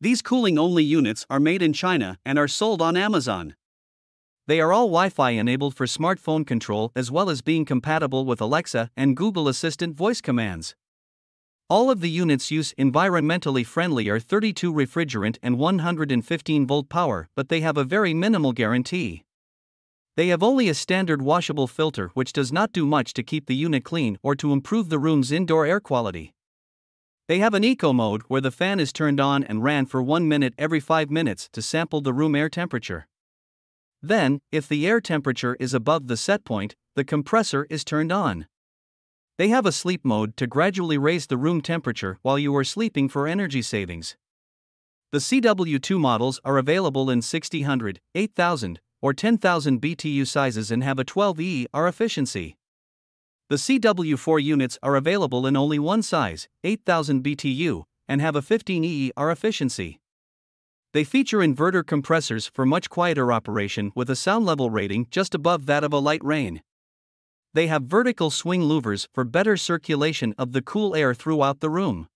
These cooling-only units are made in China and are sold on Amazon. They are all Wi-Fi enabled for smartphone control as well as being compatible with Alexa and Google Assistant voice commands. All of the units use environmentally friendly are 32 refrigerant and 115 volt power, but they have a very minimal guarantee. They have only a standard washable filter which does not do much to keep the unit clean or to improve the room's indoor air quality. They have an eco mode where the fan is turned on and ran for 1 minute every 5 minutes to sample the room air temperature. Then, if the air temperature is above the set point, the compressor is turned on. They have a sleep mode to gradually raise the room temperature while you are sleeping for energy savings. The CW2 models are available in 6000, 8000, or 10,000 BTU sizes and have a 12 ER efficiency. The CW4 units are available in only one size, 8000 BTU, and have a 15 ER efficiency. They feature inverter compressors for much quieter operation with a sound level rating just above that of a light rain. They have vertical swing louvers for better circulation of the cool air throughout the room.